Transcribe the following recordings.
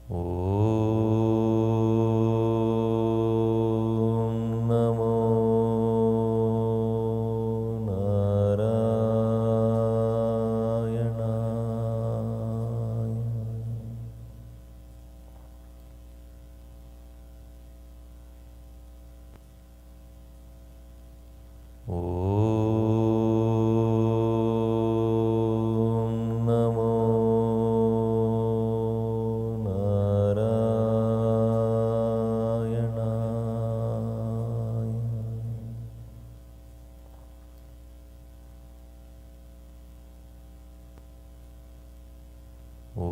Om Namo Narayana. Om Namo Narayana. Om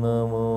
Namo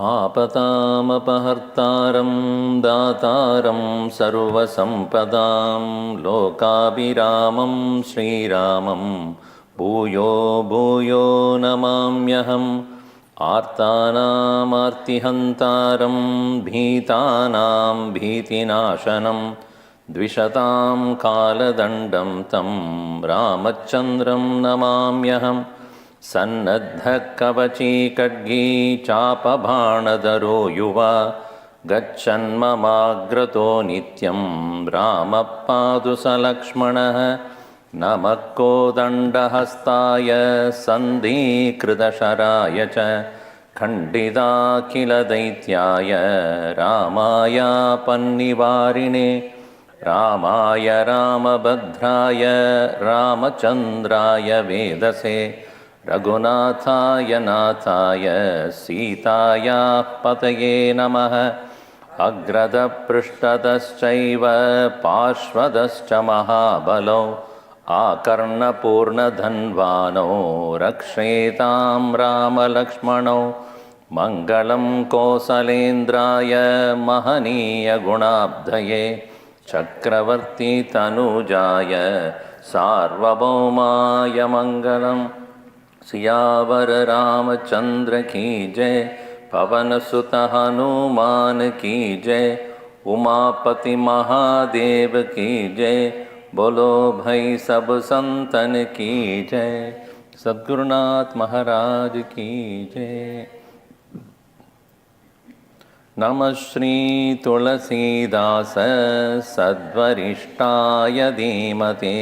आपतामपहर्तारं दातारं सर्वसम्पदां लोकाभिरामं श्रीरामं भूयो भूयो नमाम्यहम् आर्तानामार्तिहन्तारं भीतानां भीतिनाशनं द्विषतां कालदण्डं तं रामचन्द्रं नमाम्यहम् सन्नद्धकवची खड्गी चापबाणधरो युवा गच्छन्ममाग्रतो नित्यं रामः पातु स लक्ष्मणः नमः कोदण्डहस्ताय सन्धिकृतशराय च खण्डिताखिलदैत्याय रामाय पन्निवारिणे रामाय रामभद्राय रामचन्द्राय वेदसे रघुनाथाय नाथाय सीतायाः पतये नमः अग्रदपृष्ठतश्चैव पार्श्वदश्च महाबलौ आकर्णपूर्णधन्वानौ रक्षेतां रामलक्ष्मणौ मङ्गलं कौसलेन्द्राय महनीयगुणाब्धये चक्रवर्तीतनूजाय सार्वभौमाय मङ्गलम् सियावर रामचंद्र की जय पवन सुत हनुमान की जय उमापति महादेव की जय बोलो भाई सब संतन की जय सद्गुरुनाथ महाराज की जय। नमः श्री तुलसीदास सद्वरिष्ठाय धीमते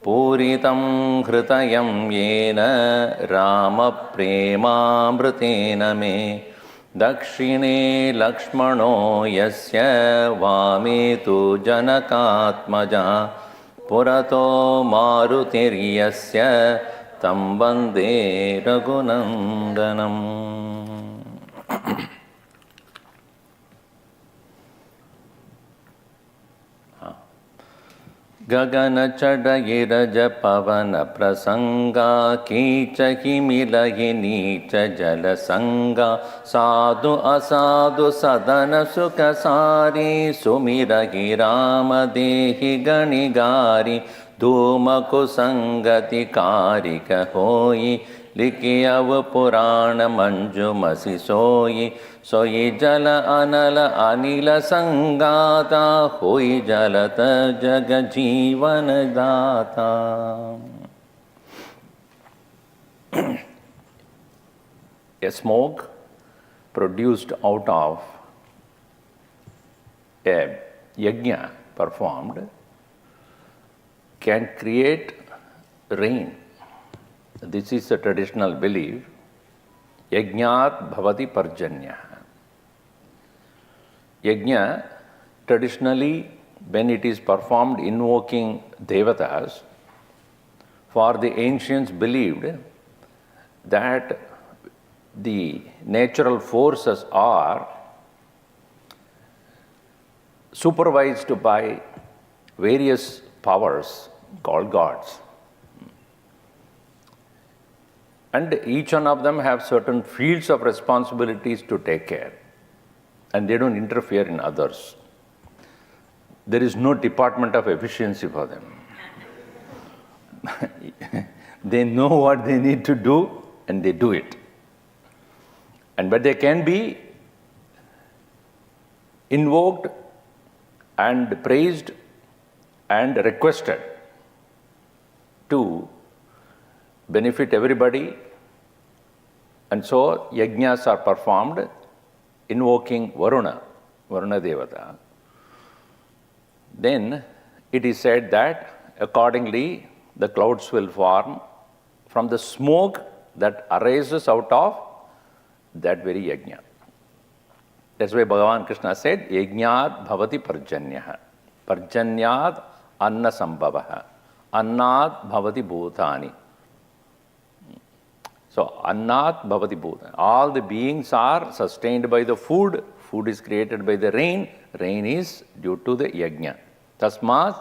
पूरितं हृदयं येन रामप्रेमामृतेन मे दक्षिणे लक्ष्मणो यस्य वामे तु जनकात्मजा पुरतो मारुतिर्यस्य तं वन्दे रघुनन्दनम्। गगनचडगिरज पवन प्रसंगा कीच हिमिलहि नीच जलसंगा साधु असाधु सदन सुख सारी सुमिरहि राम देहि गणिगारी धूम कुसंगति कारिक होई लिखि अव पुराण मंजुमसि सोई सोई जल अनल अनिल संगाता होई जलत जग जीवन दाता। A smoke produced out of a yajna performed can create rain. This is a traditional belief. Yajnat bhavati parjanya. Yajna, traditionally, when it is performed invoking devatas, for the ancients believed that the natural forces are supervised by various powers called gods. And each one of them have certain fields of responsibilities to take care. And they don't interfere in others. There is no department of efficiency for them. They know what they need to do and they do it. But they can be invoked and praised and requested to benefit everybody. And so yajnas are performed invoking Varuna Devata. Then it is said that accordingly the clouds will form from the smoke that arises out of that very yajna. That's why Bhagavan Krishna said, Yajnat bhavati parjanyah. Parjanyat anna sambhavaha. Annat bhavati bhutani. So, annat bhavati bhutani. All the beings are sustained by the food. Food is created by the rain. Rain is due to the yajna. Tasmat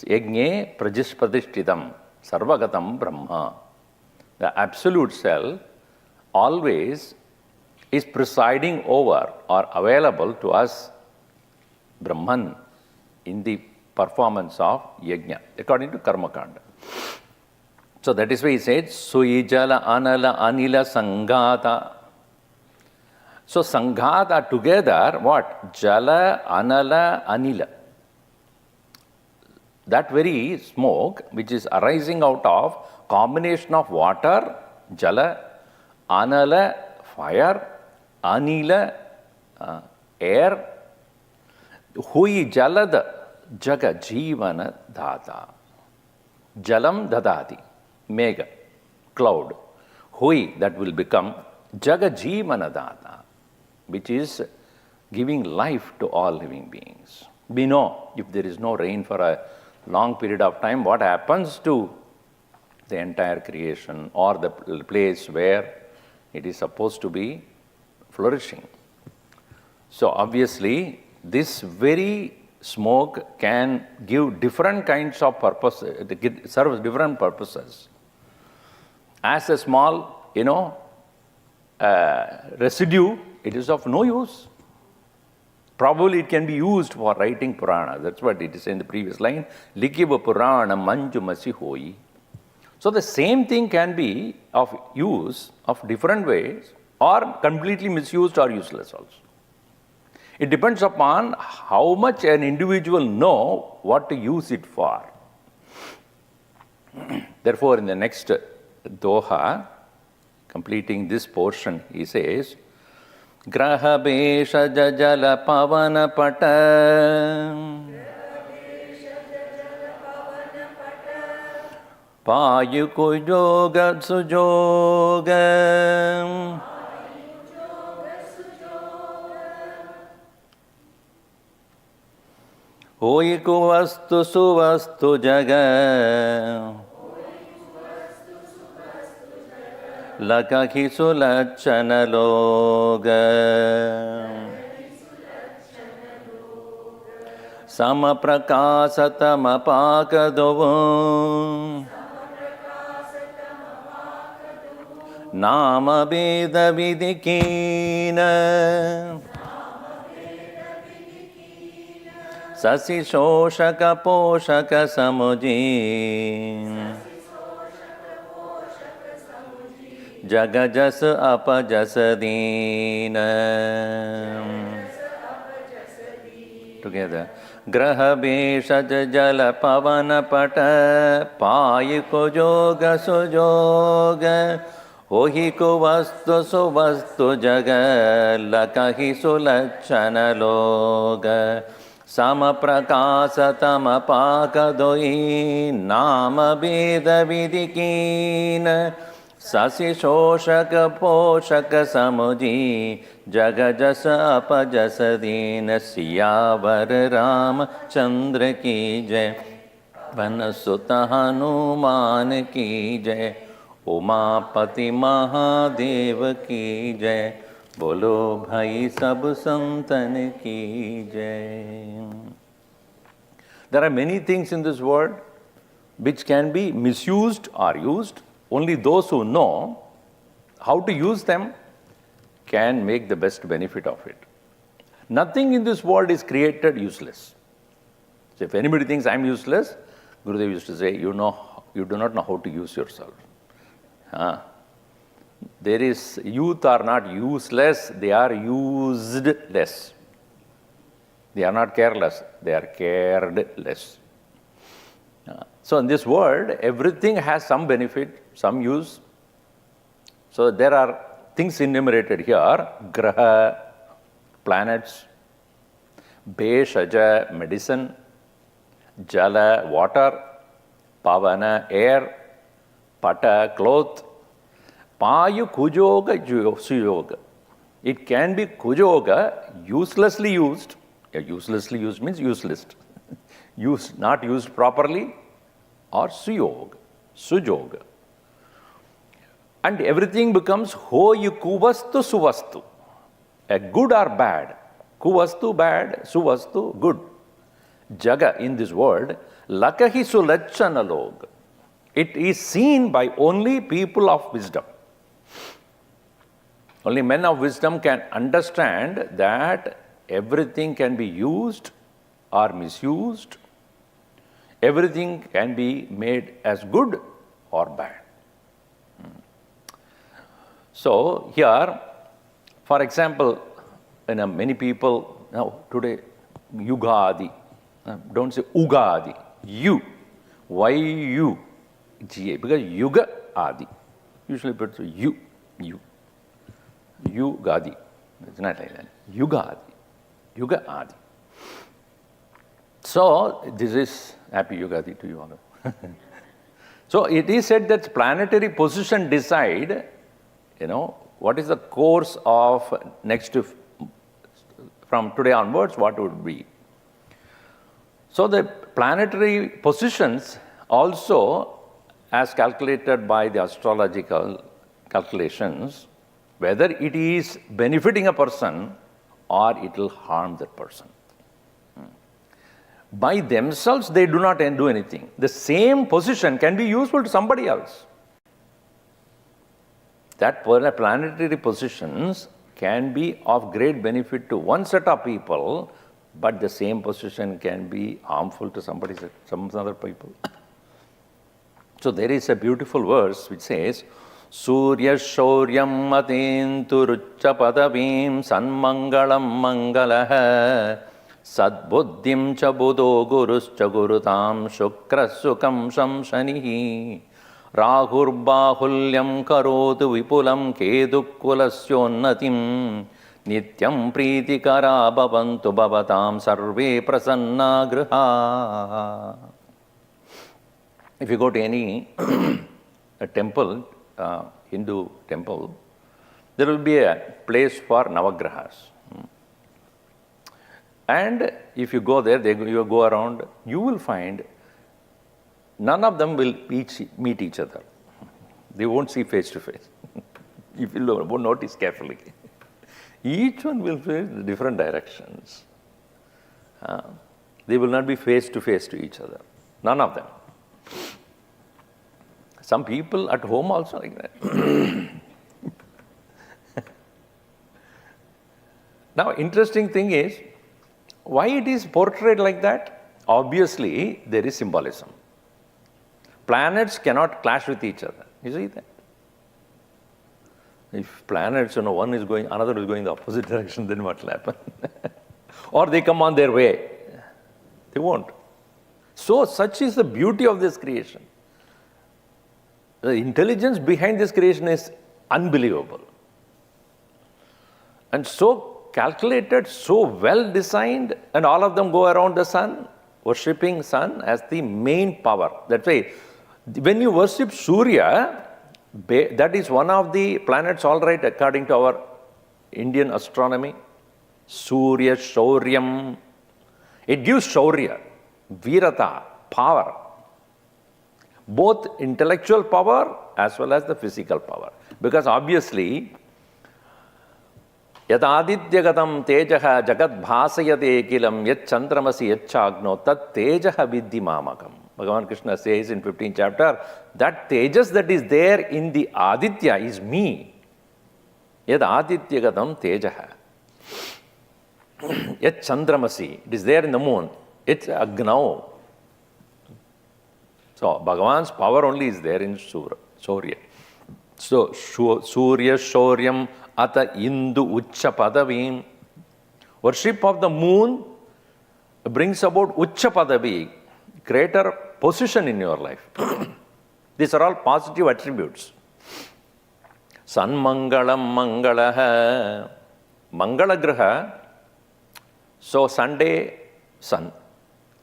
yajne prajispadishtitam sarvagatam brahma. The absolute self always is presiding over or available to us, Brahman, in the performance of yajna, according to Karma Kanda. So that is why he said, Sui Jala Anala Anila Sangata. So Sanghata together, what? Jala, Anala, Anila. That very smoke which is arising out of combination of water, Jala, Anala, fire, Anila, air, Hui Jalada Jaga Jivana Data. Jalam Dadati, Mega, cloud. Hui, that will become Jaga Jivana Data, which is giving life to all living beings. We know if there is no rain for a long period of time, what happens to the entire creation or the place where it is supposed to be flourishing. So obviously, this very smoke can give different kinds of purposes, it serves different purposes. As a small, residue, it is of no use. Probably it can be used for writing Purana. That's what it is in the previous line. Likiva Purana manju masi hoi. So the same thing can be of use of different ways or completely misused or useless also. It depends upon how much an individual know what to use it for. Therefore, in the next Doha, completing this portion, he says, Graha Besha Jala Pavana Pata Payu Kujoga Sujoga Hoiku Vastu Suvastu Jaga Lakaki Sulachana Loga Sama Prakasatama Pakadovu Nama Veda Vidikina Sasi Shoshaka Poshaka Samuji Jagajas Apajasadina. Together. Graha Besha Jala Pavana Pata Payiko Joga Sujoga Ohiko Vastu Suvastu Jaga Lakahi Sulachana Loga Sama Prakasa Tama Pakadoi Nama Veda Vidikina Sasi Shoshaka Poshaka Samuji Jagajasa Apajasadina Siyavar Ram Chandra Ki Jai Vanasuta Hanuman Ki Jai Umapati Mahadeva Ki Jai Bolo Bhai Sab Santan Ki Jai. There are many things in this world which can be misused or used. Only those who know how to use them can make the best benefit of it. Nothing in this world is created useless. So if anybody thinks I'm useless, Gurudev used to say, you do not know how to use yourself. Youth are not useless, they are usedless. They are not careless, they are caredless. So in this world, everything has some benefit, some use. So there are things enumerated here, graha, planets, Beshaja, medicine, Jala, water, Pavana, air, Pata, cloth, Payu, Kujoga, Suyoga. It can be Kujoga, uselessly used. Uselessly used means useless. Not used properly, or Sujoga. And everything becomes Hoyu Kuvastu Suvastu. A good or bad. Kuvastu bad, Suvastu good. Jaga in this world, Lakahi Sulachanalog. It is seen by only people of wisdom. Only men of wisdom can understand that everything can be used or misused. Everything can be made as good or bad. So here, for example, many people, now today, Yugadi, don't say Ugadi, Y-U-G-A, because Yuga Adi. Usually put you. Yugadi. It's not like that. Yuga Adi. So, this is Happy Yugadi to you all. So, it is said that planetary position decide, what is the course of from today onwards, what would be. So, the planetary positions also, as calculated by the astrological calculations, whether it is benefiting a person or it will harm that person. By themselves, they do not do anything. The same position can be useful to somebody else. That planetary positions can be of great benefit to one set of people, but the same position can be harmful to some other people. So there is a beautiful verse which says, Surya Shauryam Matinturucha Padavim Sanmangalam Mangalaha Sadbuddhim cha Buddho Guruscha Gurutam Shukra Sukam Shamshanihi Rahur Bahulyam Karotu Vipulam Kedukulasyonatim Nityam Pritikara Bhavantu Bhavatam Sarve Prasanna Griha. If you go to any a temple, Hindu temple, there will be a place for Navagrahas. And if you go there, you go around, you will find none of them will meet each other. They won't see face to face. If you notice carefully. Each one will face different directions. They will not be face to face to each other. None of them. Some people at home also like that. Now, interesting thing is, why it is portrayed like that? Obviously, there is symbolism. Planets cannot clash with each other. You see that? If planets, one is going, another is going the opposite direction, then what will happen? Or they come on their way. They won't. So, such is the beauty of this creation. The intelligence behind this creation is unbelievable. And so calculated, so well designed, and all of them go around the sun, worshipping sun as the main power. That's why when you worship Surya, that is one of the planets, all right, according to our Indian astronomy. Surya Shauryam. It gives Shaurya, Virata, power. Both intellectual power as well as the physical power. Because obviously, Yat adityagatam tejaha jagat bhasayate kilam yat chandramasi yat chagno tat tejaha viddhi mamakam. Bhagavan Krishna says in 15th chapter, that tejas that is there in the aditya is me. Yat adityagatam tejaha. Yat chandramasi, it is there in the moon. It's agnau. So, Bhagavan's power only is there in Surya. So, Surya Shauryam Ata Indu Ucha Padavim. Worship of the moon brings about Ucha Padavi, greater position in your life. These are all positive attributes. San Mangalam Mangalaha. Mangala Graha. So, Sunday, sun.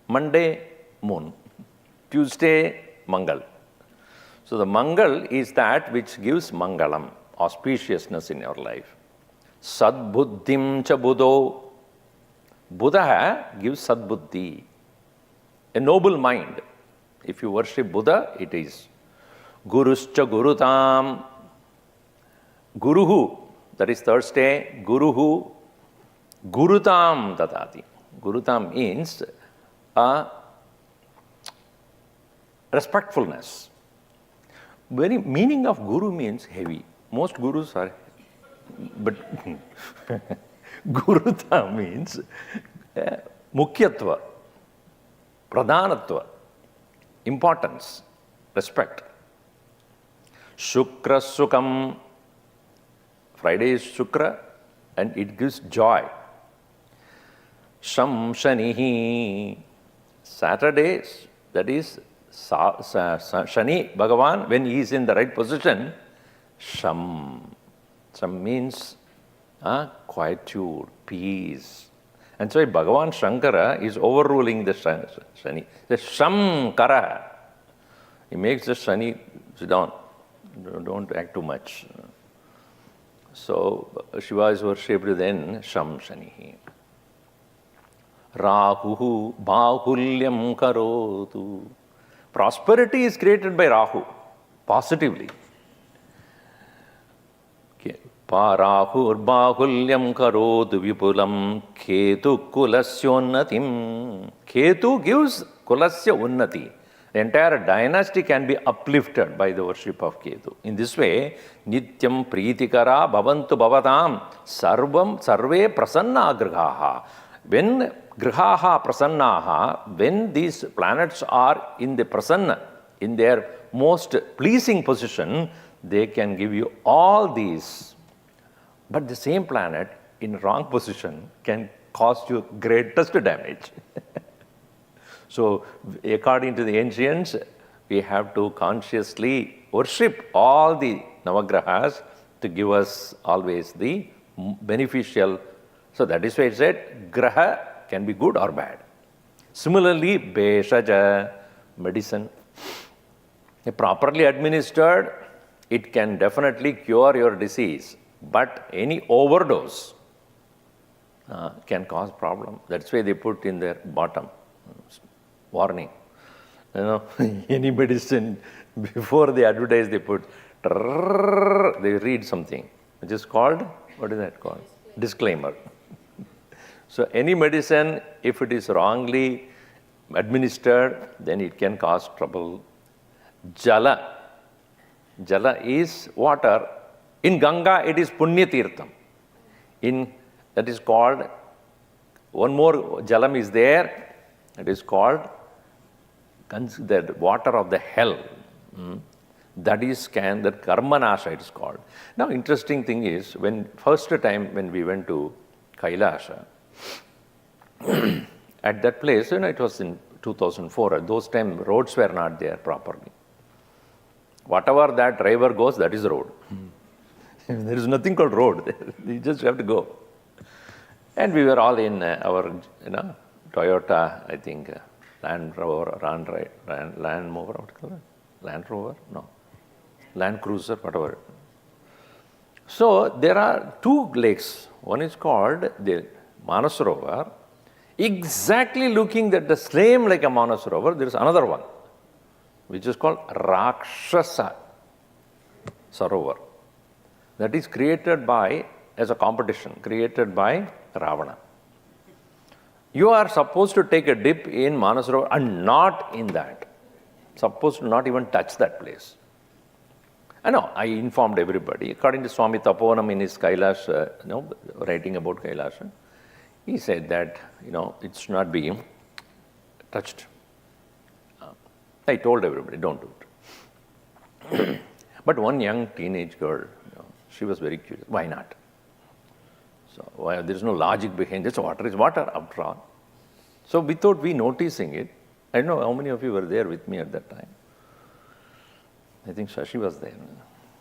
Monday, moon. Tuesday, Mangal. So the Mangal is that which gives Mangalam, auspiciousness in your life. Sadbuddhim cha Buddho. Buddha gives Sadbuddhi, a noble mind. If you worship Buddha, it is. Guruscha Gurutam. Guruhu, that is Thursday. Guruhu. Gurutam dadati. Gurutam means respectfulness. Very meaning of guru means heavy. Most gurus are But Guruta means Mukhyatva, Pradhanatva, importance, respect. Shukra Sukham, Friday is Shukra and it gives joy. Sham Shanihi, Saturdays, that is Shani, Bhagavan, when he is in the right position, Sham. Sham means quietude, peace. And so Bhagavan Shankara is overruling the Shani. The Shamkara. He makes the Shani sit down. Don't act too much. So Shiva is worshipped then Sham Shanihi. Rahu Bahulyam Karotu. Prosperity is created by Rahu, positively. Parahur Bahulyam Karotu Vipulam Ketu Kulasyonatim. Ketu gives Kulasya Unnati. The entire dynasty can be uplifted by the worship of Ketu. In this way, Nityam Pritikara Bhavantu Bhavatam Sarvam Sarve Prasanna Grihaha. When Grihaha Prasannaha, when these planets are in the Prasanna, in their most pleasing position, they can give you all these. But the same planet in wrong position can cause you greatest damage. So, according to the ancients, we have to consciously worship all the Navagrahas to give us always the beneficial. So, that is why it said, Graha can be good or bad. Similarly, Beshaja, medicine, properly administered, it can definitely cure your disease. But any overdose can cause problem. That's why they put in their bottom, warning. You know, any medicine, before they advertise, they put, they read something, which is called, what is that called? Disclaimer. So any medicine, if it is wrongly administered, then it can cause trouble. Jala. Jala is water. In Ganga, it is Punya Tirtham. That is called, one more Jalam is there, it is called the water of the hell. That is that Karmanasha it is called. Now, interesting thing is, first time when we went to Kailasha, at that place, it was in 2004, at those times roads were not there properly. Whatever that driver goes, that is the road. There is nothing called road. You just have to go. And we were all in our, Toyota, I think, Land Rover, Land Rover? No. Land Cruiser, whatever. So there are two lakes. One is called the Manasarovar. Exactly looking at the same like a Manasarovar, there is another one, which is called Rakshasa Sarovar. That is created by, as a competition, created by Ravana. You are supposed to take a dip in Manasarovar and not in that. Supposed to not even touch that place. I know, I informed everybody. According to Swami Tapovanam in his Kailash, writing about Kailasha, he said that, it should not be touched. I told everybody, don't do it. But one young teenage girl, she was very curious. Why not? So there is no logic behind this. Water is water, after all. So without we noticing it, I don't know how many of you were there with me at that time. I think Shashi was there.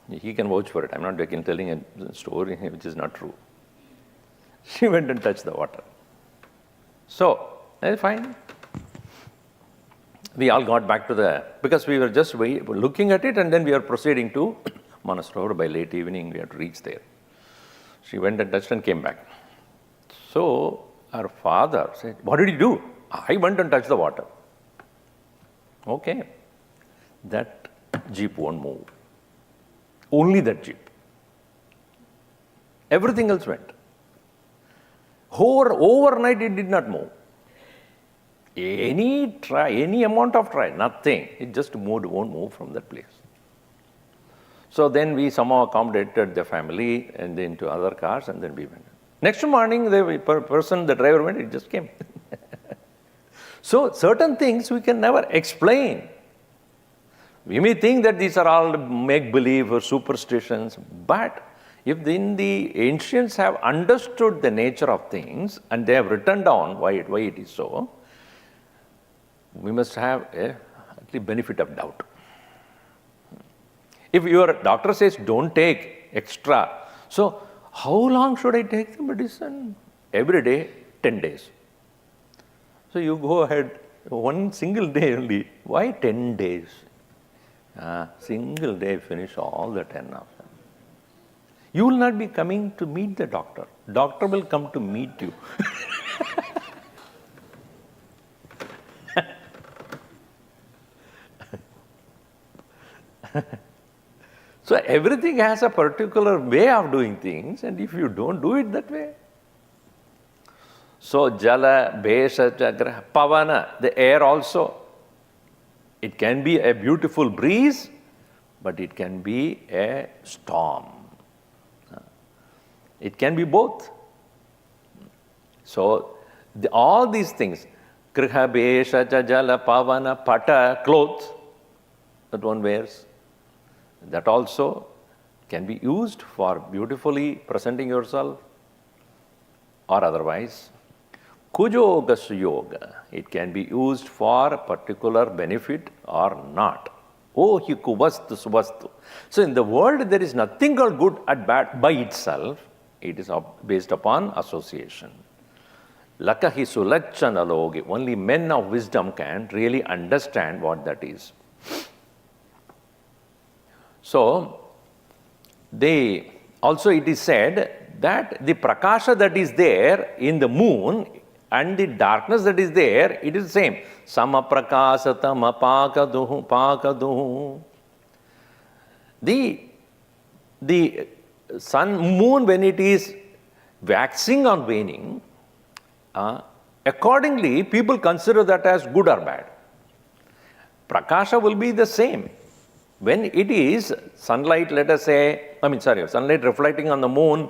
He can vouch for it. I'm not telling a story which is not true. She went and touched the water. So, fine. We all got back to because we were just looking at it and then we were proceeding to Manasarovar. By late evening, we had to reach there. She went and touched and came back. So, her father said, what did you do? I went and touched the water. Okay. That jeep won't move. Only that jeep. Everything else went. Overnight it did not move. Any amount of try, nothing. It just won't move from that place. So then we somehow accommodated the family and then to other cars and then we went. Next morning, the person, the driver went, it just came. So certain things we can never explain. We may think that these are all make-believe or superstitions, but if the ancients have understood the nature of things and they have written down why it is so, we must have the benefit of doubt. If your doctor says don't take extra, so how long should I take the medicine? Every day, 10 days. So you go ahead, one single day only. Why 10 days? Single day, finish all the 10 of them. You will not be coming to meet the doctor. Doctor will come to meet you. So everything has a particular way of doing things, and if you don't do it that way. So jala, besha, chagra, pavana, the air also. It can be a beautiful breeze, but it can be a storm. It can be both. So all these things, kriha, besha, jala, pavana, pata, clothes that one wears, that also can be used for beautifully presenting yourself or otherwise. Kujoga suyoga, it can be used for a particular benefit or not. Oh, hi kuvastu suvastu. So in the world there is nothing called good and bad by itself. It is based upon association. Lakahi sulachanalogi, only men of wisdom can really understand what that is. So, also it is said that the prakasha that is there in the moon and the darkness that is there, it is the same. Samaprakasatama pakaduhu. The sun, moon, when it is waxing or waning, accordingly people consider that as good or bad. Prakasha will be the same. When it is sunlight, let us say, sunlight reflecting on the moon,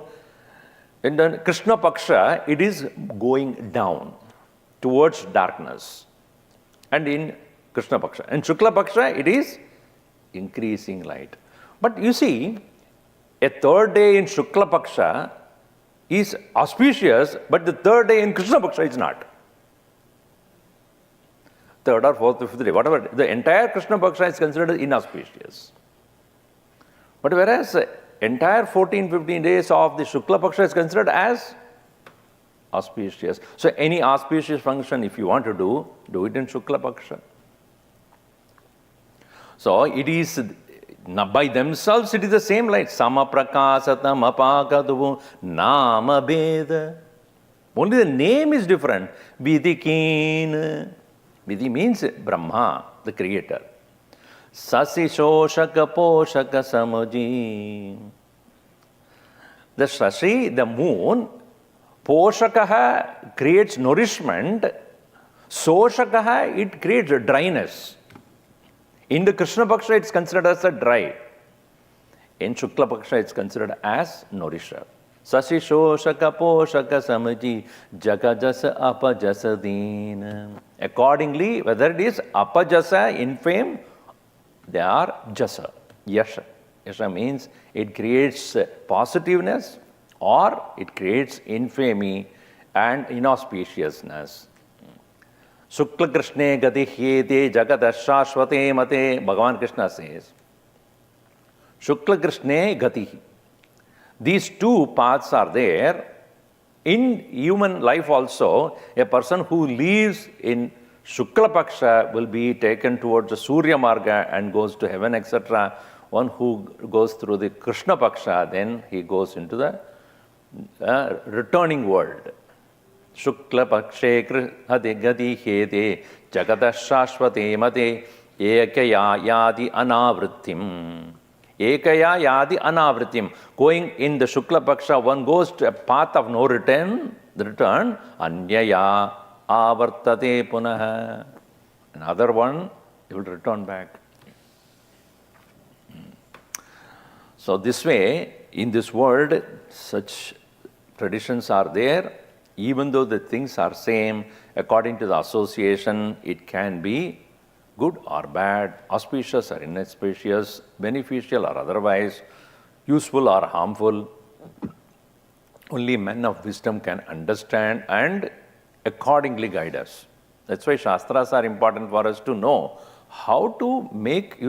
in the Krishna Paksha, it is going down towards darkness. And in Krishna Paksha. In Shukla Paksha, it is increasing light. But you see, a third day in Shukla Paksha is auspicious, but the third day in Krishna Paksha is not. Third or fourth or fifth day, whatever, the entire Krishna Paksha is considered inauspicious. But whereas entire 14-15 days of the Shukla Paksha is considered as auspicious. So any auspicious function, if you want to do it in Shukla Paksha. So it is, by themselves, it is the same light. Samaprakasata mapakadu nama beda. Only the name is different. Vidikin. Vidhi means Brahma, the creator. Sasi shoshaka poshaka samuji. The Sasi, the moon, poshakaha creates nourishment, soshakaha, it creates dryness. In the Krishna Paksha, it's considered as a dry. In Shukla Paksha, it's considered as nourisher. Sasi shoshaka poshaka samaji jagajasa apajasa dina. Accordingly, whether it is apajasa, infame, they are jasa, yasha. Yasha means it creates positiveness or it creates infamy and inauspiciousness. Shukla Krishne gati hyete jagadashashvate mate, Bhagavan Krishna says. Shukla Krishne gati. These two paths are there. In human life also, a person who lives in Shukla Paksha will be taken towards the Surya Marga and goes to heaven, etc. One who goes through the Krishna Paksha, then he goes into the returning world. Shukla Pakshe krihade gadi hede jagadashashvate mate ekaya yadi anavrittim. Ekaya yadi anavritim. Going in the Shukla Paksha, one goes to a path of no return, anyaya avartate punaha. Another one, he will return back. So this way, in this world, such traditions are there. Even though the things are same, according to the association, it can be good or bad, auspicious or inauspicious, beneficial or otherwise, useful or harmful. Only men of wisdom can understand and accordingly guide us. That's why Shastras are important for us to know how to make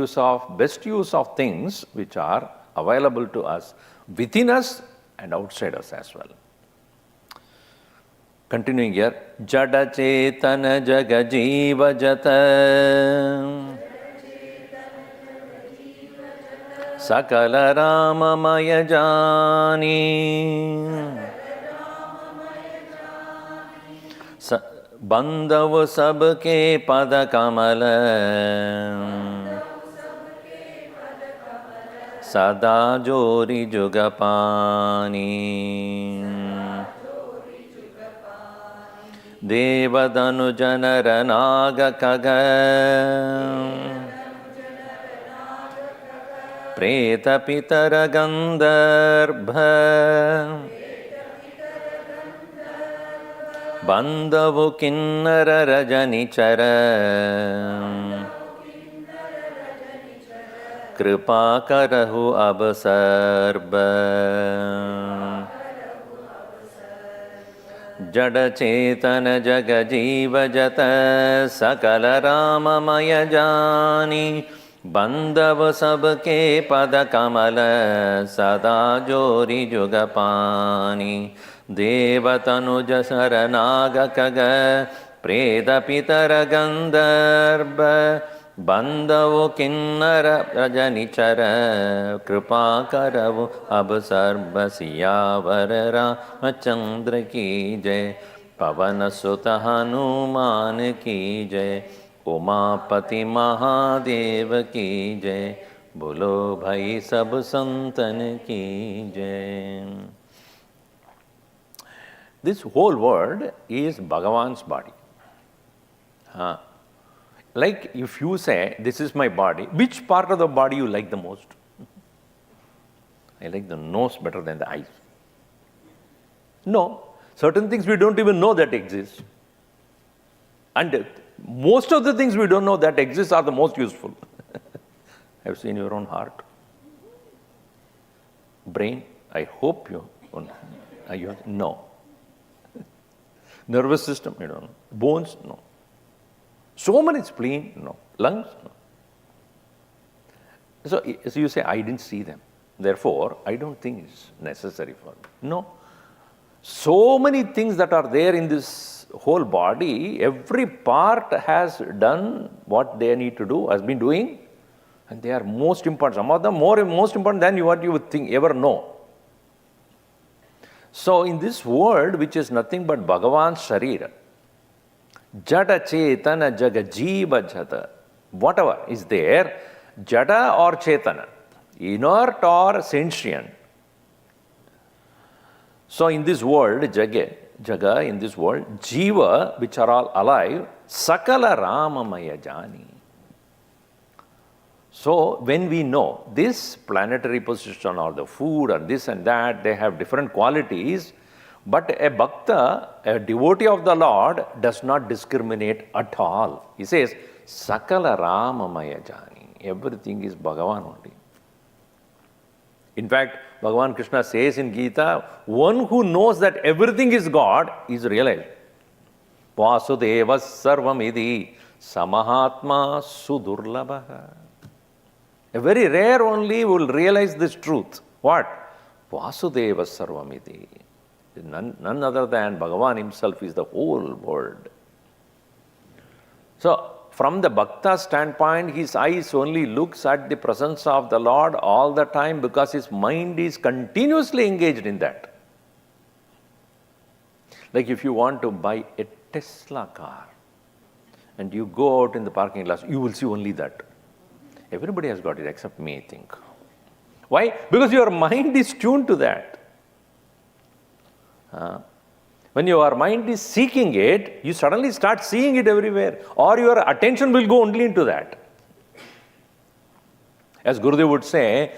best use of things which are available to us, within us and outside us as well. Continuing here, Jada Chetana Jaga Jiva Jata Sakala Rama Maya Jani Bandhav Sabke Pada Kamala Sada Jori Jugapani Devadanu Janara Naga Kaga Preta Pitara Gandharva Bandhavu Kinnara Rajanichara Kripa Karahu Absarva Jada Chetana Jaga Jiva Jata Sakala Rama Maya Jani Bandhav Sabke Pada Kamala Sada Jori Jugapani Devatanuja Saranaga Kaga Preda Pitara Gandharva Bandhavu Kinnara Rajanichara Kripa Karavu Absarva Siyavara Ramachandra Ki Jai Pavana Sutta Hanuman Ki Jai Umapati Mahadeva Ki Jai Bolo Bhai Sab Santan Ki Jai. This whole world is Bhagavan's body. Like if you say, this is my body, which part of the body you like the most? I like the nose better than the eyes. No, certain things we don't even know that exist. And most of the things we don't know that exist are the most useful. Have you seen your own heart? Brain? I hope you no. Nervous system? You don't know. Bones? No. So many, spleen? No. Lungs? No. So you say, I didn't see them. Therefore, I don't think it's necessary for me. No. So many things that are there in this whole body, every part has done what they need to do, has been doing, and they are most important. Some of them most important than what you would think, ever know. So in this world, which is nothing but Bhagavan's Sharira, Jada Chetana Jaga Jiva Jata, whatever is there, Jada or Chetana, inert or sentient. So in this world, Jaga in this world, Jiva, which are all alive, Sakala Rama Maya Jani. So when we know this planetary position or the food or this and that, they have different qualities, but a bhakta, a devotee of the Lord, does not discriminate at all. He says, Sakala Rama Maya Jani. Everything is Bhagavan only. In fact, Bhagavan Krishna says in Gita, one who knows that everything is God is realized. Vasudeva sarvamidhi samahatma sudurlabha. A very rare only will realize this truth. What? Vasudeva sarvamidhi. None other than Bhagavan himself is the whole world. So, from the bhakta standpoint, his eyes only looks at the presence of the Lord all the time because his mind is continuously engaged in that. Like if you want to buy a Tesla car and you go out in the parking lot, you will see only that. Everybody has got it except me, I think. Why? Because your mind is tuned to that. When your mind is seeking it, you suddenly start seeing it everywhere, or your attention will go only into that. As Gurudev would say,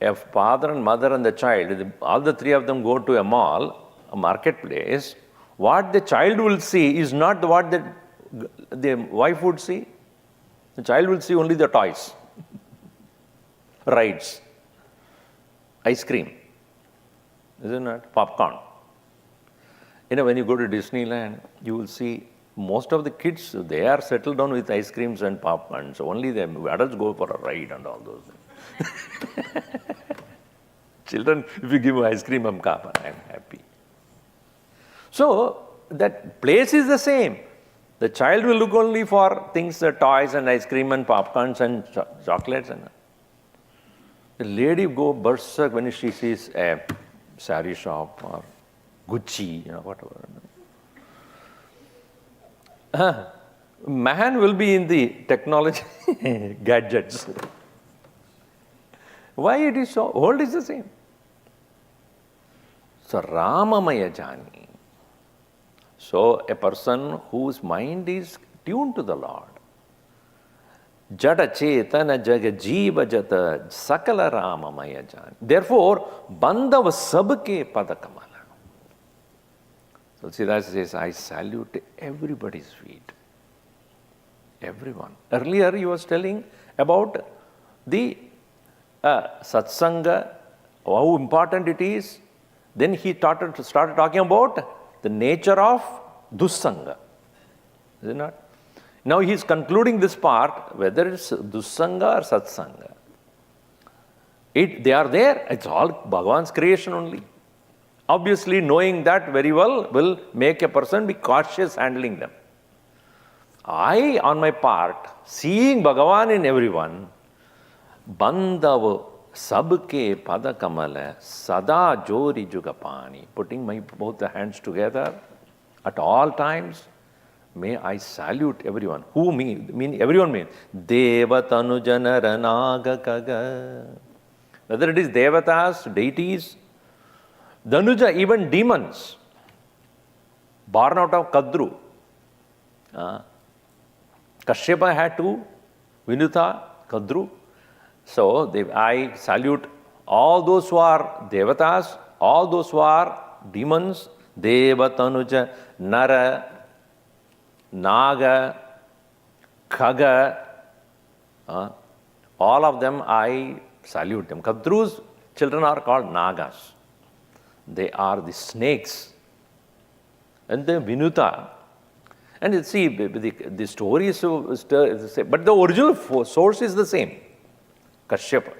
a father and mother and the child, all the three of them go to a mall, a marketplace, what the child will see is not what the wife would see. The child will see only the toys, rides, ice cream, isn't it? Popcorn. When you go to Disneyland, you will see most of the kids, they are settled down with ice creams and popcorn. So only the adults go for a ride and all those things. Children, if you give me ice cream, I'm happy. So that place is the same. The child will look only for things, toys and ice cream and popcorns and chocolates. And the lady go berserk when she sees a sari shop or Gucci, whatever. Man will be in the technology gadgets. Why it is so? World is the same. So Ramamaya Jani. So a person whose mind is tuned to the Lord. Jada Chetana Jaga Jiva Jata Sakala Ramamaya Jani. Therefore, Bandhav Sabke Padakamala. Tulasidas says, I salute everybody's feet. Everyone. Earlier he was telling about the satsanga, how important it is. Then he started talking about the nature of dussanga. Is it not? Now he is concluding this part, whether it's dussanga or satsanga. They are there. It's all Bhagavan's creation only. Obviously, knowing that very well will make a person be cautious handling them. I, on my part, seeing Bhagavan in everyone, Bandhav sabke padakamala sada jori jugapani, putting my both the hands together at all times, may I salute everyone. Who mean everyone means Devatanujana Ranaga Kaga. Whether it is Devatas, deities, Danuja, even demons, born out of Kadru. Kashyapa had two, Vinuta, Kadru. So I salute all those who are Devatas, all those who are demons, Devatanuja, Nara, Naga, Khaga, all of them I salute them. Kadru's children are called Nagas. They are the snakes. And the Vinuta. And you see, the story is the same. But the original source is the same. Kashyapa.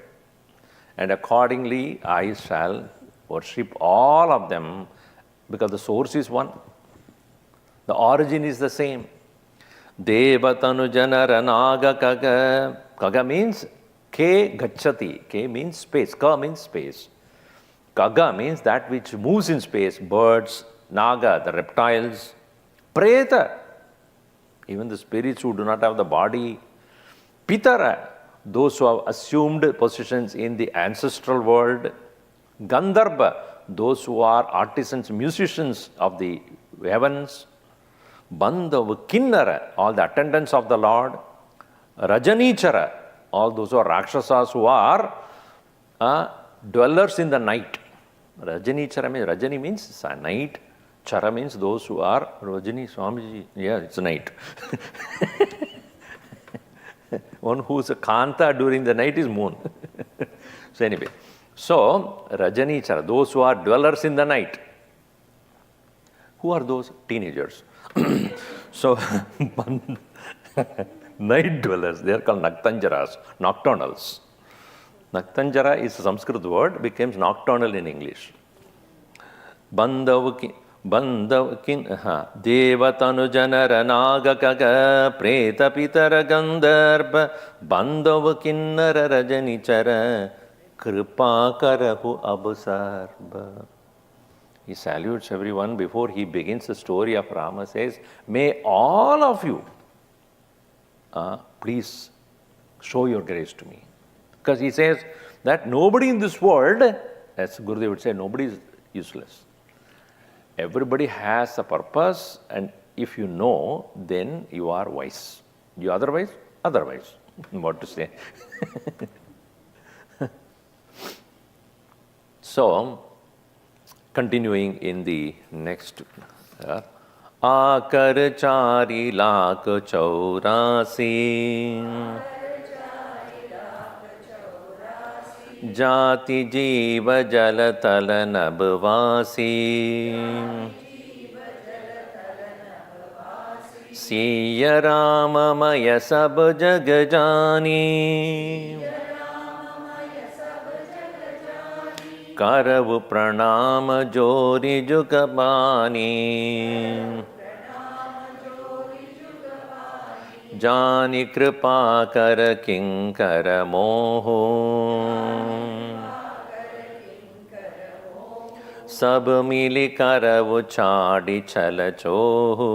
And accordingly, I shall worship all of them because the source is one. The origin is the same. Devatanujana Ranaga Kaga. Kaga means Ke Gachati. Ke means space. Ka means space. Kaga means that which moves in space. Birds, Naga, the reptiles, Preta, even the spirits who do not have the body, Pitara, those who have assumed positions in the ancestral world, Gandharva, those who are artisans, musicians of the heavens, Bandhav, Kinnara, all the attendants of the Lord, Rajanichara, all those who are Rakshasas who are dwellers in the night. Rajani means night. Chara means those who are Rajani Swamiji. Yeah, it's night. One who's a Kanta during the night is moon. So anyway, so Rajani Chara, those who are dwellers in the night. Who are those? Teenagers. So night dwellers, they are called Naktanjaras, nocturnals. Naktanjara is a Sanskrit word, becomes nocturnal in English. Bandhav Devatanujana Ranaga Kaga Preta Pitara Gandharva Bandhav Kinnara Rajanichara Kripa Karahu Abusarva. He salutes everyone before he begins the story of Rama, says, may all of you please show your grace to me. Because he says that nobody in this world, as Gurudev would say, nobody is useless. Everybody has a purpose, and if you know, then you are wise. You otherwise? Otherwise. What to say? So, continuing in the next, आकर चारि लाख चौरासी जाति जीव जल तल नभवासी सिय राममय सब जग जानी करव प्रणाम जोरि जुग बानी जानि कृपा कर किंकर मोह सब मिलि करव छाड़ि छल छोहु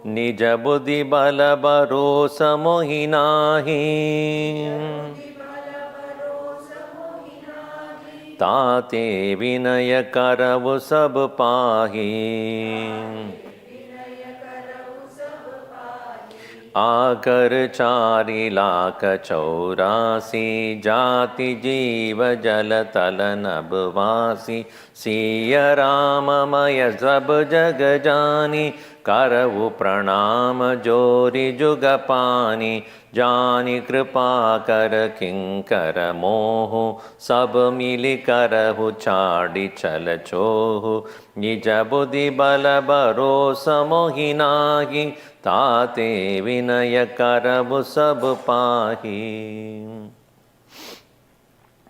निज बुद्धि बल भरोस मोहि नाहि ताते विनय करव सब पाहि आकर चारि लाख चौरासी जाति जीव जल तल नभवासी सिय राममय सब जग जानी करवु प्रणाम जोरि जुग पानी जानि कृपा कर किंकर मोह सब मिलि करहु छाड़ि छल छोहु निज बुद्धि बल भरोस मोहि नाहि ताते विनय करवु सब पाहि.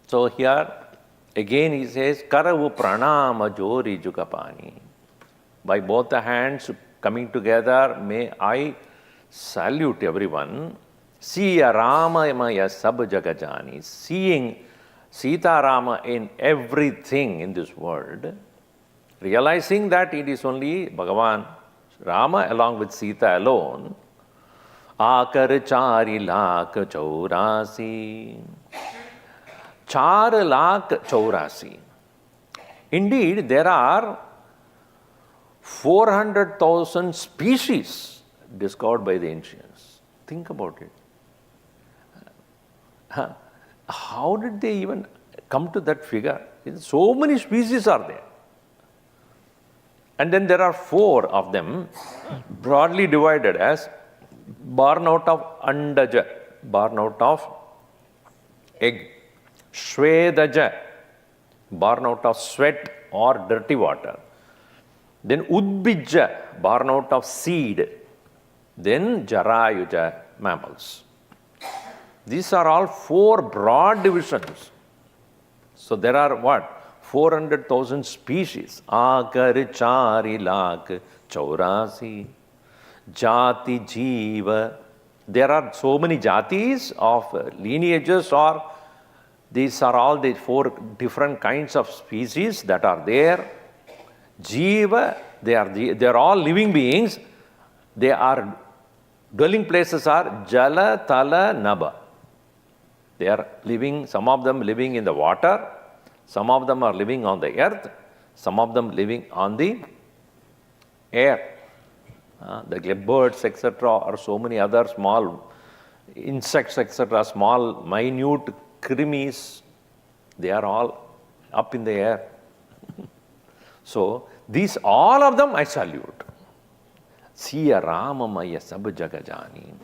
So here again he says karavu pranama jori jugapani. By both the hands coming together, may I salute everyone. Siya Ramaya sab jagajani, seeing Sita Rama in everything in this world, realizing that it is only Bhagavan Rama along with Sita alone. Akar chari lakh chaurasi. Char lakh chaurasi. Indeed, there are 400,000 species discovered by the ancients. Think about it. How did they even come to that figure? So many species are there. And then there are 4 of them broadly divided as born out of andaja, born out of egg, shvedaja, born out of sweat or dirty water, then udbija, born out of seed, then jarayuja, mammals. These are all 4 broad divisions. So there are what? 400,000 species. Akar chari lakh chaurasi. Jati jiva. There are so many jatis of lineages, or these are all the 4 different kinds of species that are there. Jiva, they are all living beings. They are dwelling places are jala, tala, naba. They are living, some of them living in the water, some of them are living on the earth, some of them living on the air. The birds, etc., or so many other small insects, etc., small, minute krimis, they are all up in the air. So, these, all of them I salute. Siya Ramamaya sab jagajani.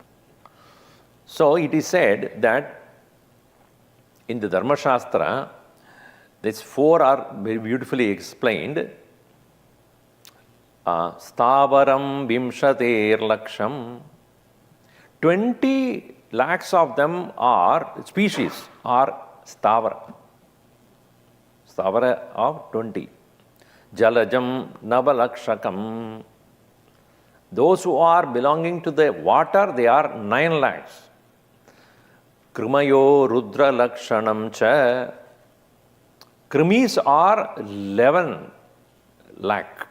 So, it is said that in the Dharma Shastra, these 4 are very beautifully explained. Stavaram vimshater laksham. 20 lakhs of them are species, are stavara. Stavara of 20. Jalajam navalakshakam. Those who are belonging to the water, they are 9 lakhs. Krimayo rudra lakshanam cha. Krimis are 11 lakh.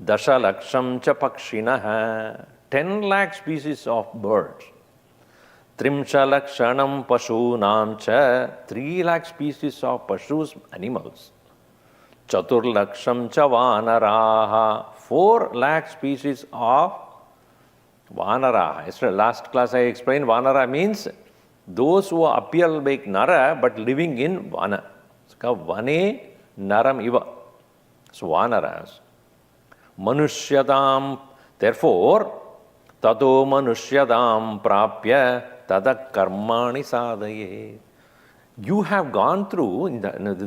Dasha laksham cha pakshinaha. 10 lakh species of birds. Trimsha lakshanam pashunam cha. 3 lakh species of pashus, animals. Chatur laksham cha vanaraha. 4 lakh species of vanaraha. Last class I explained vanara means Those who appear like Nara but living in Vana. Vane Naram Iva. So Vanaras. Manushyadam. Therefore, Tato Manushyadam Prapya Tada Karmani Sadaye. You have gone through,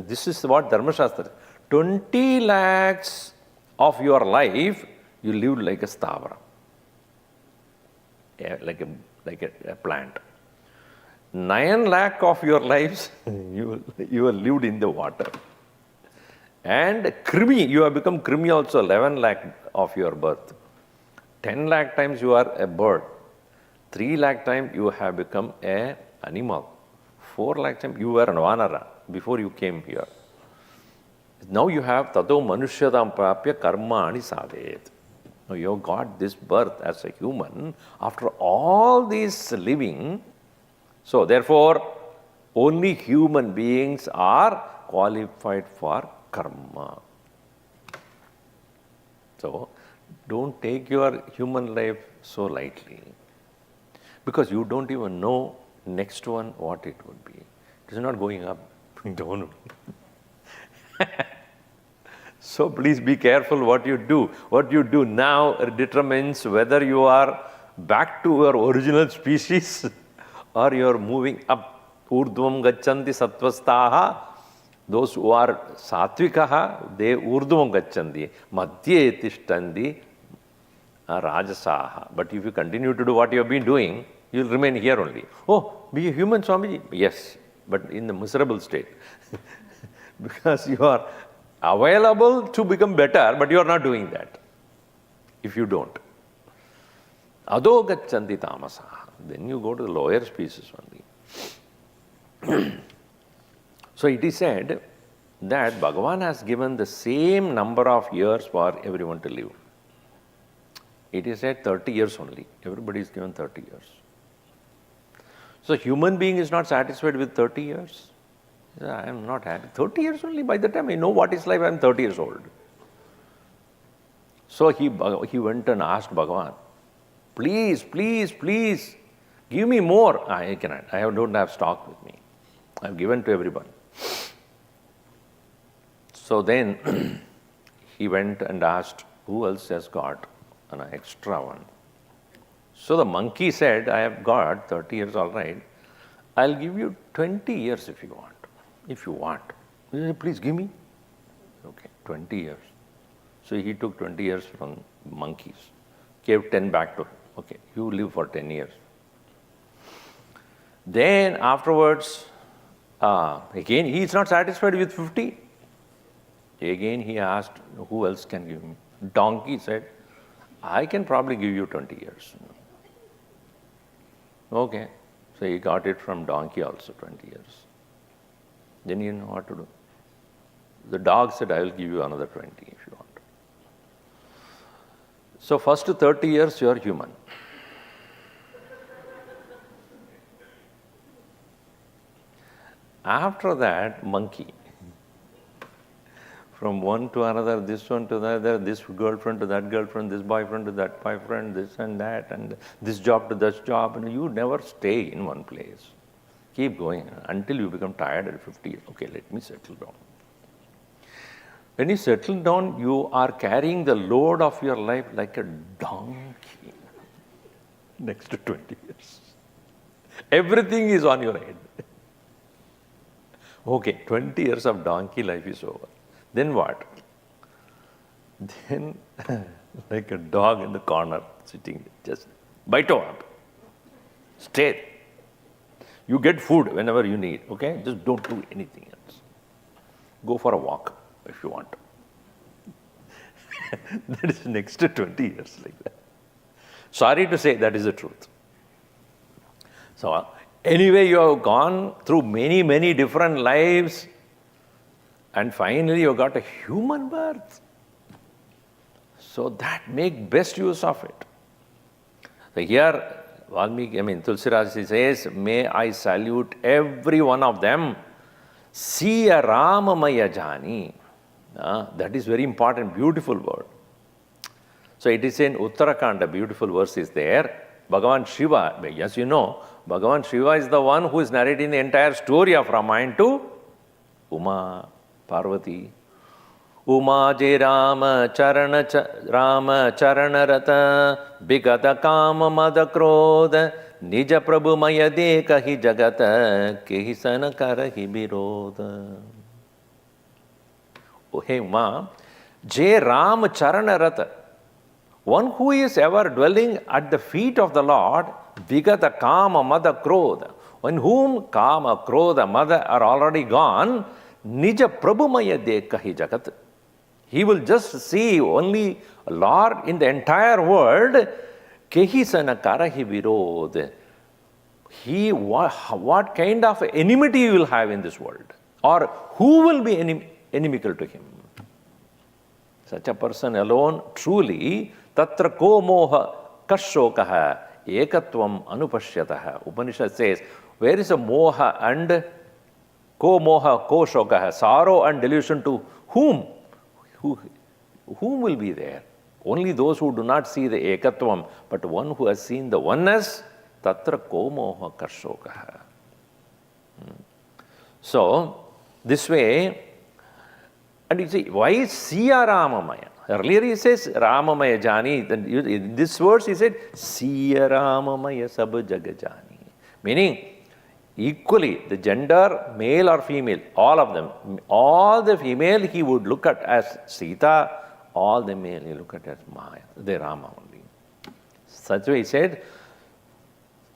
this is what Dharma Shastra, 20 lakhs of your life, you lived like a stavara, like a plant. 9 lakh of your lives, you have lived in the water. And Krimi, you have become Krimi also, 11 lakh of your birth. 10 lakh times you are a bird. 3 lakh times you have become an animal. 4 lakh times you were an Vanara before you came here. Now you have Tato Manushyatam Prapya Karmani Sadhet. Now you have got this birth as a human after all this living. So therefore, only human beings are qualified for karma. So don't take your human life so lightly, because you don't even know next one what it would be. It is not going up, down. So please be careful what you do. What you do now determines whether you are back to your original species or you are moving up. Urdhvam gacchanti sattvastaha. Those who are satvikaha, they urdhvam gacchanti. Madhye tishtandi rajasaha. But if you continue to do what you have been doing, you will remain here only. Oh, be a human, Swamiji? Yes, but in the miserable state. Because you are available to become better, but you are not doing that. If you don't. Ado gacchanti tamasaha. Then you go to the lower species only. So it is said that Bhagavan has given the same number of years for everyone to live. It is said 30 years only. Everybody is given 30 years. So human being is not satisfied with 30 years. I am not happy. 30 years only. By the time I know what is life, I am 30 years old. So he went and asked Bhagavan, please, please, please, give me more. I cannot. I don't have stock with me. I have given to everyone. So then he went and asked, who else has got an extra one? So the monkey said, I have got 30 years, all right. I'll give you 20 years if you want. If you want. He said, please give me. Okay, 20 years. So he took 20 years from monkeys, gave 10 back to him. Okay, you live for 10 years. Then afterwards, again he is not satisfied with 50. Again he asked, who else can give me? Donkey said, I can probably give you 20 years. Okay, so he got it from donkey also, 20 years. Then you know what to do. The dog said, I will give you another 20 if you want. So first 30 years you are human. After that, monkey. From one to another, this one to the other, this girlfriend to that girlfriend, this boyfriend to that boyfriend, this and that, and this job to that job. And you never stay in one place. Keep going until you become tired at 50 years. Okay, let me settle down. When you settle down, you are carrying the load of your life like a donkey next to 20 years. Everything is on your head. Okay, 20 years of donkey life is over. Then what? Then, like a dog in the corner, sitting, just bite up. Stay. You get food whenever you need, okay? Just don't do anything else. Go for a walk if you want. That is next to 20 years like that. Sorry to say, that is the truth. So, anyway, you have gone through many, many different lives, and finally you got a human birth. So that make best use of it. So here, Tulasidas says, may I salute every one of them. See a Ramamaya Jani. That is very important, beautiful word. So it is in Uttarakhand, a beautiful verse is there. Bhagavan Shiva, yes, you know, Bhagavan Shiva is the one who is narrating the entire story of Ramayana to Uma, Parvati. Uma je Rama Charana Rata Bigata Kama Mada Krodha Nija Prabhu Maya Deka Hi Jagata Kehi Sanakara Hi Birodha. Oh, hey Uma, je Ram Charana Rata, one who is ever dwelling at the feet of the Lord, Vigata Kama Mada Krodha, in whom Kama, Krodha, Mada are already gone, Nija Prabhumaya Dekahi Jagat. He will just see only Lord in the entire world, Kehi Sanakarahi Virod. What kind of enmity he will have in this world? Or who will be inimical to him? Such a person alone, truly, Tatra ko moha kashokaha ekatvam anupashyataha. Upanishad says, where is a moha and ko moha ko shokaha, sorrow and delusion to whom? Whom will be there? Only those who do not see the ekatvam, but one who has seen the oneness, tatra ko moha kashokaha. So, this way, and you see, why is Siya Ramamaya? Earlier he says Ramamaya Jani. Then in this verse he said Siya Ramamaya Sab Jagajani. Meaning, equally, the gender, male or female, all of them, all the female he would look at as Sita, all the male he look at as Maya, the Rama only. Such way he said.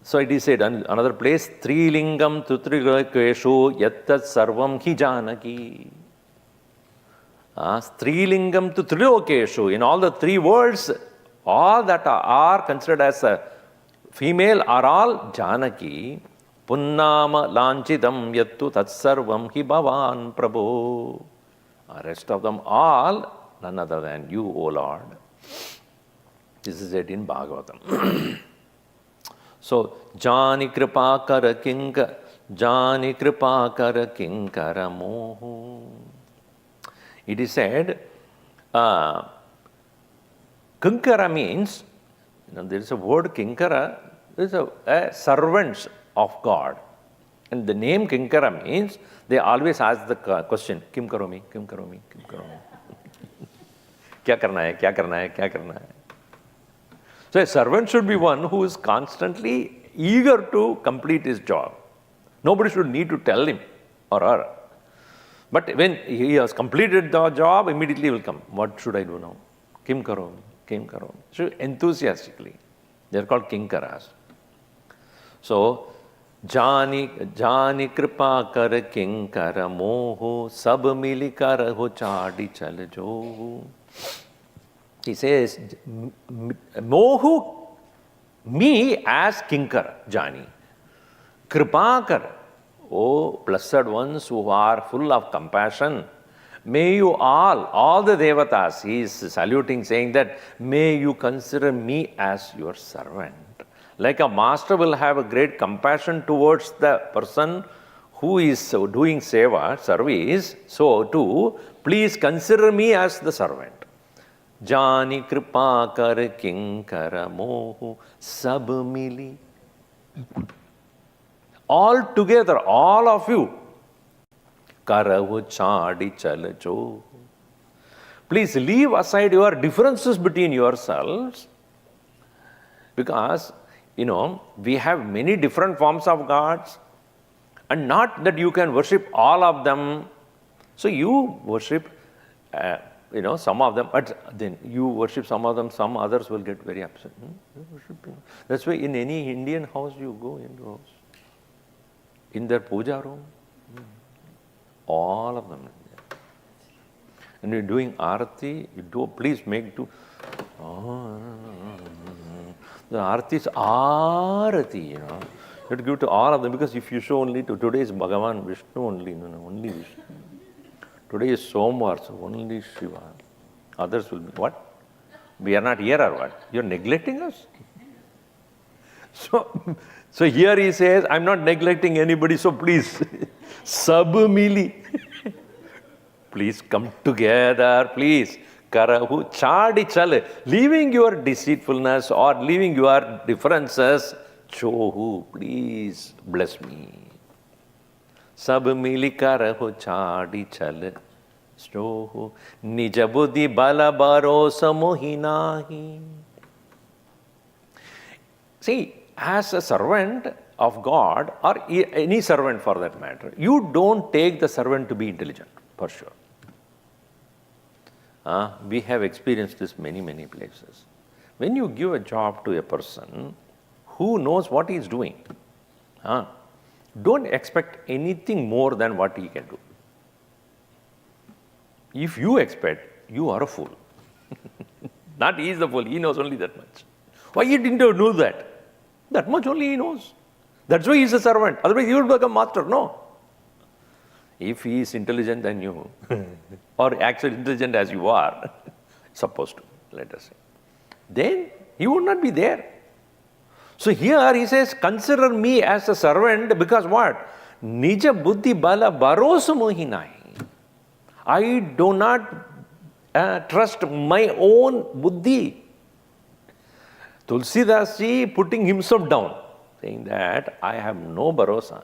So it is said in another place, Trilingam Tutrikeshu Yattat Sarvam Hi Janaki. Strilingam to Trilokeshu. In all the three worlds, all that are considered as a female are all Janaki. Punnama Lanchidam Yattu Tatsarvam Hi Bhavan Prabhu. Rest of them all none other than you, O Lord. This is it in Bhagavatam. So, Jani Kripakara Kinka, Jani Kripakara Kinkara Mohu. It is said, Kinkara means, there is a word Kinkara, there is a servants of God. And the name Kinkara means, they always ask the question, Kim karomi, Kim karomi, Kim karomi. Kya karna hai, kya karna hai, kya karna hai. So a servant should be one who is constantly eager to complete his job. Nobody should need to tell him or her. But when he has completed the job, immediately he will come. What should I do now? Kim karomi, Kim karomi. So enthusiastically. They are called kinkaras. So, Jani kripa kar kinkara moho sab mili kar ho chadi chal jo. He says, mohu me as kinkara, Jani. Kripakar, oh blessed ones who are full of compassion, may you all the devatas, he is saluting, saying that, may you consider me as your servant. Like a master will have a great compassion towards the person who is doing seva, service, so too, please consider me as the servant. Jani kripa kar kinkara mohu sab mili. All together, all of you, karahu chadi chal jo. Please leave aside your differences between yourselves, because, we have many different forms of gods, and not that you can worship all of them. So you worship, some of them, but then you worship some of them, some others will get very upset. That's why in any Indian house you go into house, in their puja room, all of them. And you're doing arati, please make two. The arati is arati, You have to give to all of them, because if you show only to today is Bhagavan Vishnu only, only Vishnu. Today is Somvar, so only Shiva. Others will be, what? We are not here or what? You are neglecting us? So here he says, I am not neglecting anybody, so please, sab mili. Please come together, please. Karahu chadi chal, leaving your deceitfulness or leaving your differences, chohu, please bless me. Sab mili karahu chadi chal, chohu, nija buddhi bala barosa mohinahi. See, as a servant of God, or any servant for that matter, you don't take the servant to be intelligent, for sure. We have experienced this many places. When you give a job to a person who knows what he is doing, don't expect anything more than what he can do. If you expect, you are a fool. Not he is the fool, he knows only that much. Why he didn't know that? That much only he knows. That's why he is a servant. Otherwise he will become master. No. If he is intelligent than you, or actually intelligent as you are, supposed to, let us say, then he would not be there. So here he says, consider me as a servant because what? Nija buddhi bala barosa mohinai. I do not trust my own buddhi. Tulasidas ji putting himself down, saying that I have no barosa,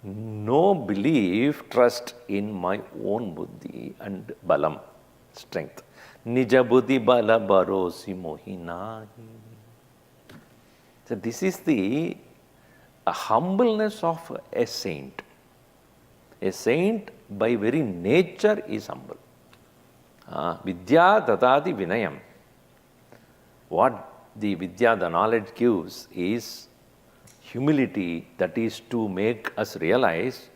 no belief, trust in my own buddhi and balam, strength. Nija buddhi bala barosi mohinahi. So this is the humbleness of a saint. A saint by very nature is humble. Vidya dadadi vinayam. What the vidya, the knowledge gives is humility, that is to make us realize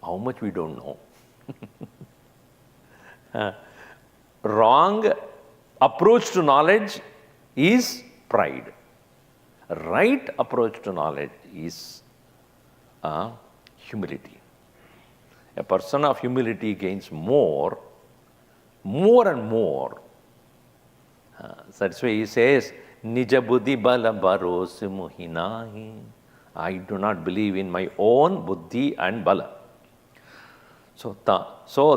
how much we don't know. Wrong approach to knowledge is pride. Right approach to knowledge is humility. A person of humility gains more and more. That's why he says, Nija buddhi bala baros mohinahi. I do not believe in my own buddhi and bala. So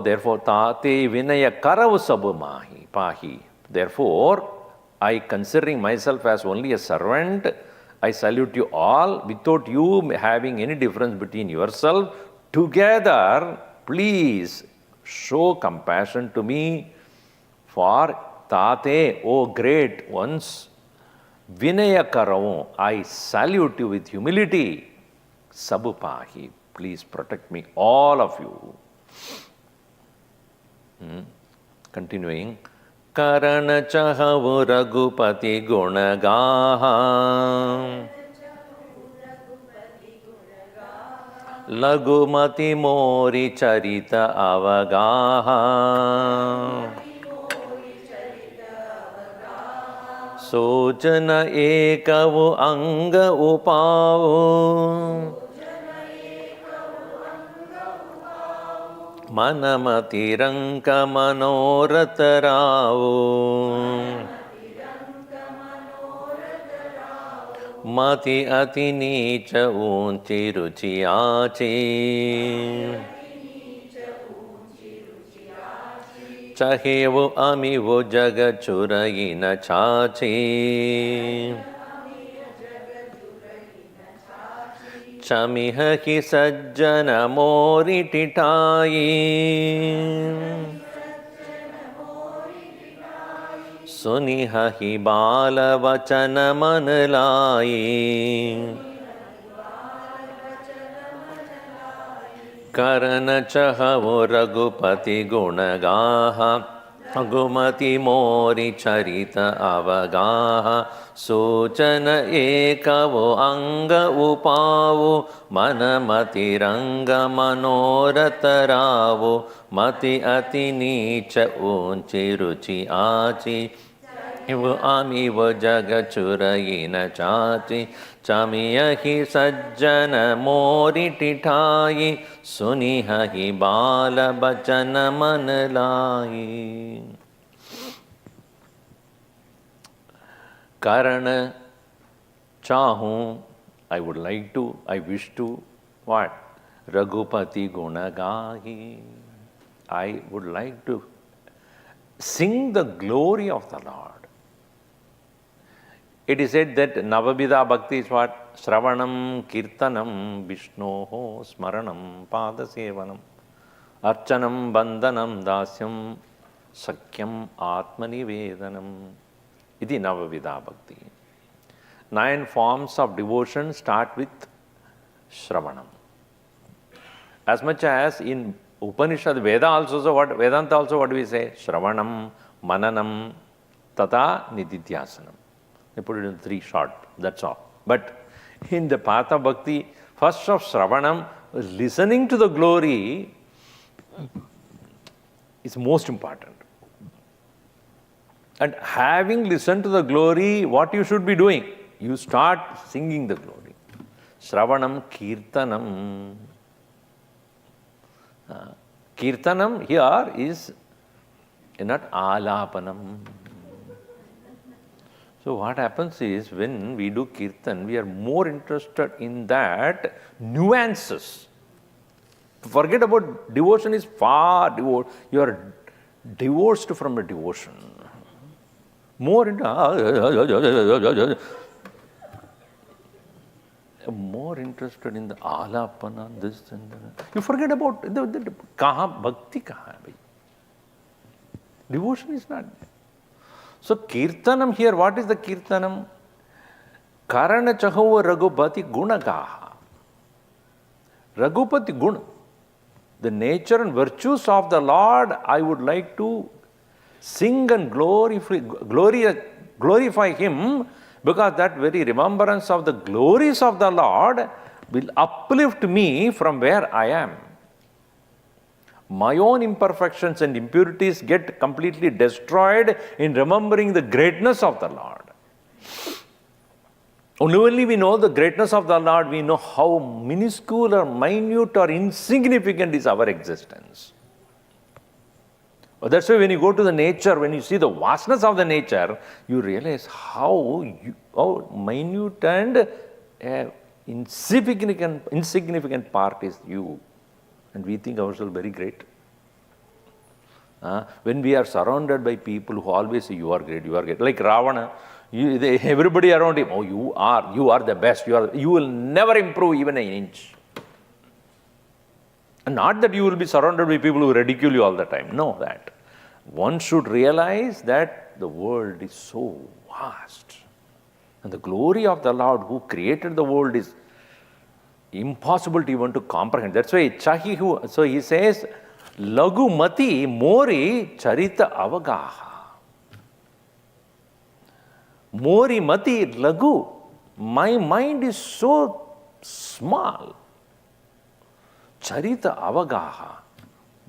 therefore, tate vinaya karav sabu mahi pahi. Therefore, I considering myself as only a servant, I salute you all without you having any difference between yourself. Together, please show compassion to me for Tate, O great ones, Vinaya Karav, I salute you with humility. Sabupahi, please protect me, all of you. Continuing. Karana chahavu ragupati gunagaha. Lagumati mori charita avagaha. Sojana ekavu anga upavu. Manamati ranka manorataravu. Mati ati nicha unchi ruchi achi. Chahevu amivu jagachurayina chachi. Chamiha ki sajjana mori titayi. Suniha hi bala vachana manalayi. Karana chahavu ragupati gunagaha. Agumati mori charita avagaha. Sochana ekavo anga upavu. Manamati ranga manorataravu. Mati ati nicha unchi ruchi achi. Ivu amivu jagachurayina chachi. Chamiya hi sajjana mori titayi. Suniha hi bala bachana manalayi. Karana chahu, I would like to, I wish to, what? Ragupati gunagahi. I would like to sing the glory of the Lord. It is said that Navabhida Bhakti is what? Shravanam, Kirtanam, Vishnoho, Smaranam, Padasevanam, Archanam, Bandhanam, Dasyam, Sakyam, Atmanivedanam. Iti Navabhida Bhakti. 9 forms of devotion start with Shravanam. As much as in Upanishad, Vedanta also what do we say? Shravanam, Mananam, Tata, Nididhyasanam. They put it in 3 short, that's all. But in the path of bhakti, first of Shravanam, listening to the glory is most important. And having listened to the glory, what you should be doing? You start singing the glory. Shravanam, Kirtanam. Kirtanam here is not Alapanam. So what happens is, when we do Kirtan, we are more interested in that nuances. Forget about devotion is far divorced. You are divorced from a devotion. More into more interested in the alapana, this and that. You forget about the kaha, bhakti kaha hai. Devotion is not there. So Kirtanam here, what is the Kirtanam? Karana Chahava Raghupati Gunagaha. Raghupati Guna. The nature and virtues of the Lord, I would like to sing and glorify Him, because that very remembrance of the glories of the Lord will uplift me from where I am. My own imperfections and impurities get completely destroyed in remembering the greatness of the Lord. Only when we know the greatness of the Lord, we know how minuscule or minute or insignificant is our existence. That's why when you go to the nature, when you see the vastness of the nature, you realize how minute and insignificant part is you. And we think ourselves very great. When we are surrounded by people who always say, you are great, you are great. Like Ravana, everybody around him, oh, you are the best, you will never improve even an inch. And not that you will be surrounded by people who ridicule you all the time. No, that. One should realize that the world is so vast. And the glory of the Lord who created the world is impossible to even to comprehend. That's why so he says, Lagu mati mori charita avagaha. Mori mati lagu. My mind is so small. Charita avagaha.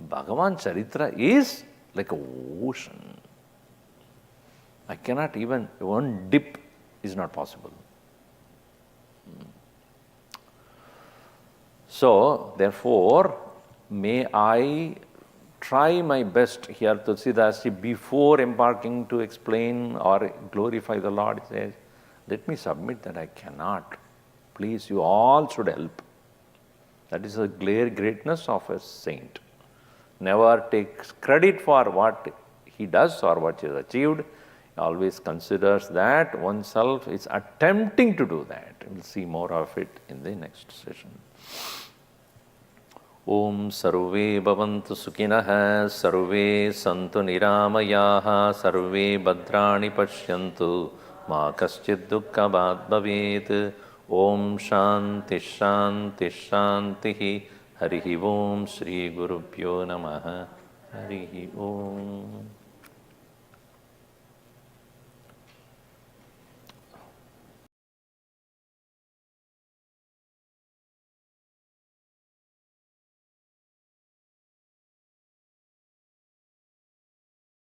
Bhagavan Charitra is like an ocean. I cannot even, one dip is not possible. So, therefore, may I try my best here, Tulasidas, before embarking to explain or glorify the Lord, he says, let me submit that I cannot. Please, you all should help. That is the greatness of a saint. Never takes credit for what he does or what he has achieved. Always considers that oneself is attempting to do that. We'll see more of it in the next session. Om sarve bhavantu sukhinah, sarve santu niramayaha, sarve bhadrani pashyantu, ma kaschid dukkhabhat bhavet. Om shanti shanti shanti. Harihi Om Shri Gurubhyo Namaha. Harihi Om.